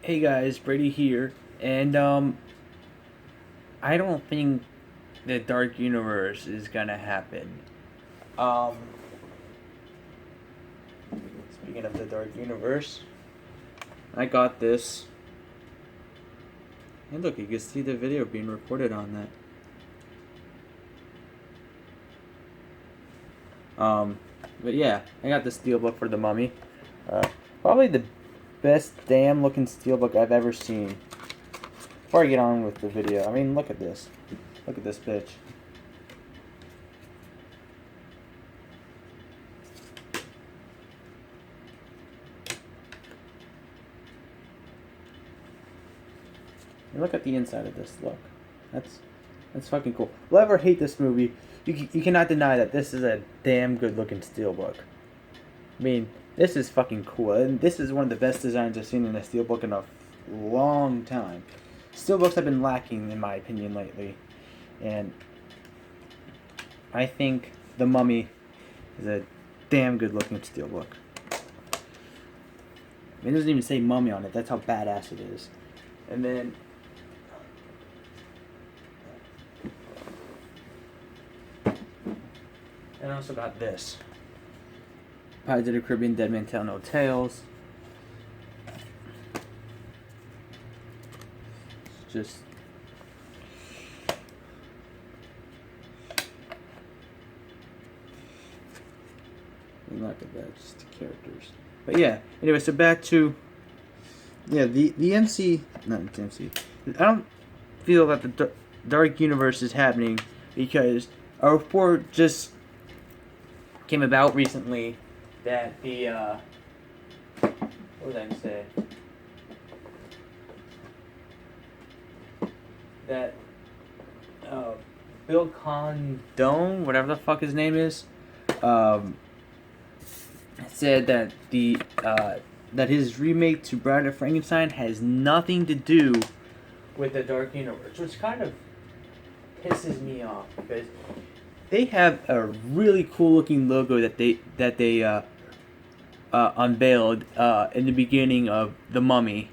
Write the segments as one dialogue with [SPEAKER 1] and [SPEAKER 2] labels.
[SPEAKER 1] Hey guys, Brady here, and I don't think the Dark Universe is gonna happen. Um, Speaking of the Dark Universe, I got this, and look, you can see the video being recorded on that. But yeah, I got this steelbook for the Mummy. Uh, Probably the best damn looking steelbook I've ever seen. Before I get on with the video, I mean, look at this. Look at this bitch. And look at the inside of this. Look, that's fucking cool. Whoever hate this movie, you cannot deny that this is a damn good looking steelbook. I mean, this is fucking cool, and this is one of the best designs I've seen in a steelbook in a long time. Steelbooks have been lacking, in my opinion, lately, and I think the Mummy is a damn good looking steelbook. It doesn't even say Mummy on it. That's how badass it is. And then I also got this. Pirates of the Caribbean, Dead Man Tell No Tales. It's just look at that, just the characters. But yeah, anyway, so back to the MC, not the MC. I don't feel that the Dark Universe is happening because a report just came about recently that the what was I gonna say? That Bill Condon, whatever the fuck his name is, said that that his remake to Bride of Frankenstein has nothing to do with the Dark Universe, which kind of pisses me off because they have a really cool looking logo that they unveiled in the beginning of The Mummy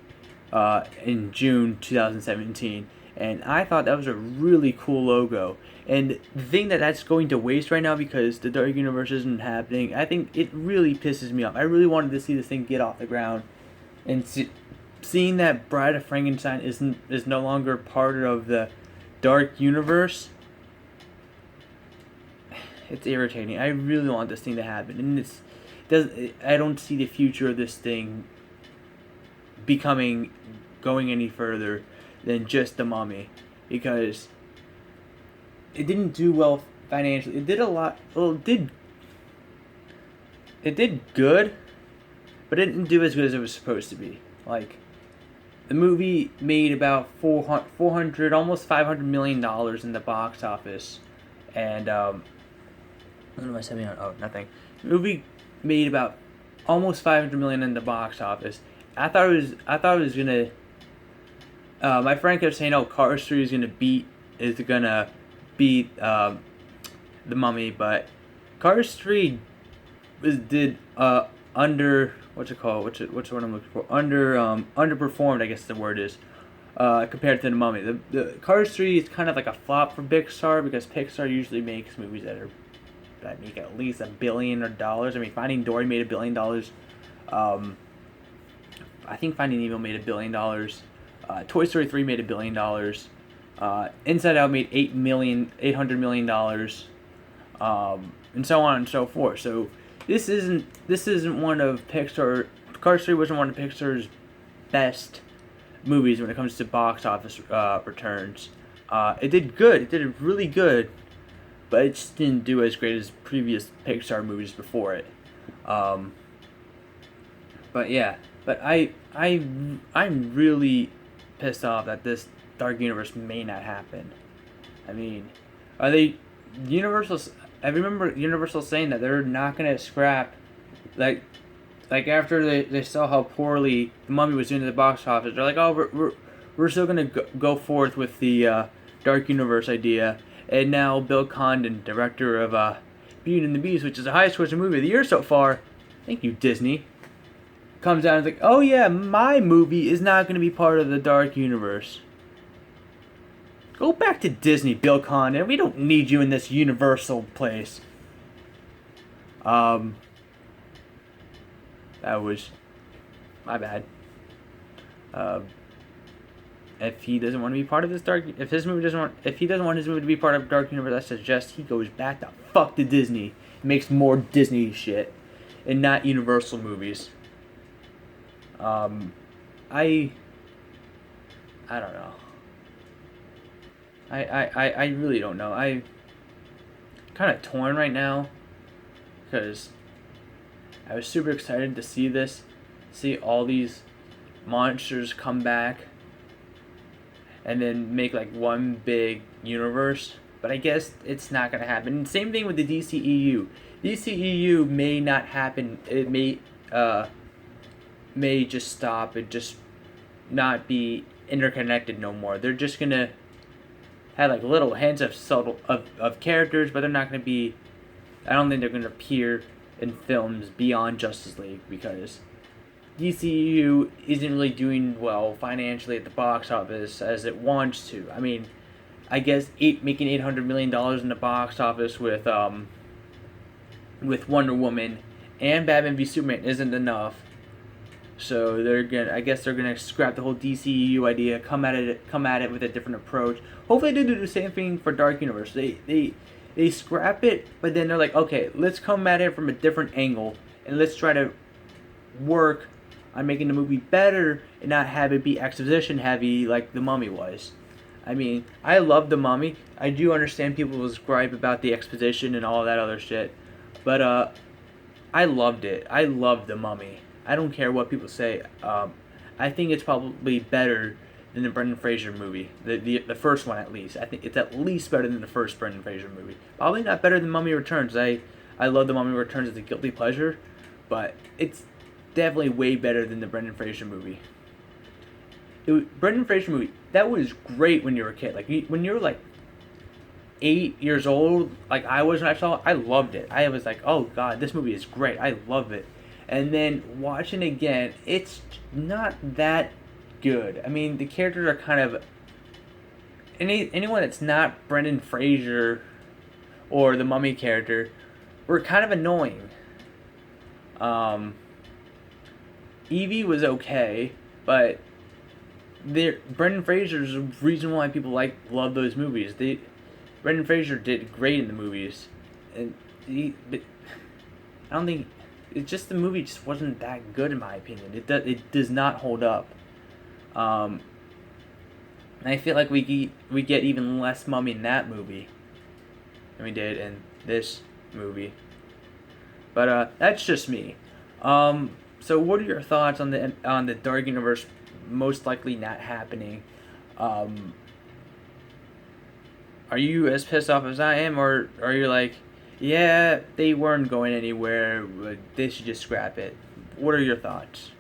[SPEAKER 1] in June 2017, and I thought that was a really cool logo. And the thing that's going to waste right now because the Dark Universe isn't happening, I think it really pisses me off. I really wanted to see this thing get off the ground, and seeing that Bride of Frankenstein is no longer part of the Dark Universe. It's irritating. I really want this thing to happen, and I don't see the future of this thing going any further than just The Mummy, because it didn't do well financially. It did a lot. Well, it did good, but it didn't do as good as it was supposed to be. Like, the movie made about 400 almost $500 million in the box office, and what am I saying? Oh, nothing. The movie made about almost 500 million in the box office. I thought it was gonna. My friend kept saying, "Oh, Cars 3 is gonna beat The Mummy," but Cars 3 did under what's it called? What's what I'm looking for? Underperformed, I guess the word is. Compared to The Mummy, the Cars 3 is kind of like a flop for Pixar because Pixar usually makes movies that make at least $1 billion. I mean, Finding Dory made $1 billion. I think Finding Nemo made $1 billion. Toy Story 3 made $1 billion. Inside Out made $800 million, and so on and so forth. So this isn't one of Pixar. Cars 3 wasn't one of Pixar's best movies when it comes to box office returns. It did good. It did really good, but it just didn't do as great as previous Pixar movies before it. But yeah, but I'm really pissed off that this Dark Universe may not happen. I mean, are they Universal? I remember Universal saying that they're not gonna scrap, like after they saw how poorly The Mummy was doing at the box office. They're like, oh, we're still gonna go forth with the Dark Universe idea. And now Bill Condon, director of Beauty and the Beast, which is the highest grossing movie of the year so far. Thank you, Disney. comes out and is like, oh yeah, my movie is not going to be part of the Dark Universe. Go back to Disney, Bill Condon. We don't need you in this Universal place. That was my bad. If he doesn't want to be part of this if he doesn't want his movie to be part of Dark Universe, I suggest he goes back the fuck to Disney, makes more Disney shit, and not Universal movies. I don't know. I really don't know. I kind of torn right now because I was super excited to see all these monsters come back and then make like one big universe. But I guess it's not gonna happen. And same thing with the DCEU. DCEU may not happen. It may just stop and just not be interconnected no more. They're just gonna have like little hints of characters, but they're not gonna be. I don't think they're gonna appear in films beyond Justice League because DCU isn't really doing well financially at the box office as it wants to. I mean, I guess making $800 million in the box office with Wonder Woman and Batman v Superman isn't enough. So I guess they're gonna scrap the whole DCU idea, come at it with a different approach. Hopefully they do the same thing for Dark Universe. They scrap it, but then they're like, okay, let's come at it from a different angle and let's try to work on making the movie better and not have it be exposition heavy like The Mummy was. I mean, I love The Mummy. I do understand people's gripe about the exposition and all that other shit, but I loved it. I loved The Mummy. I don't care what people say. I think it's probably better than the Brendan Fraser movie, the first one at least. I think it's at least better than the first Brendan Fraser movie. Probably not better than Mummy Returns. I love The Mummy Returns as a guilty pleasure, but it's definitely way better than the Brendan Fraser movie. Brendan Fraser movie, that was great when you were a kid. Like when you were like 8 years old, like I was when I saw it, I loved it. I was like, oh god, this movie is great. I love it. And then watching it again, it's not that good. I mean, the characters are kind of anyone that's not Brendan Fraser or the Mummy character were kind of annoying. Evie was okay, but Brendan Fraser's the reason why people love those movies. Brendan Fraser did great in the movies, and I don't think it's just the movie just wasn't that good in my opinion. It does not hold up. And I feel like we get even less Mummy in that movie than we did in this movie. But that's just me. So what are your thoughts on the Dark Universe most likely not happening? Are you as pissed off as I am, or are you like, yeah, they weren't going anywhere, but they should just scrap it? What are your thoughts?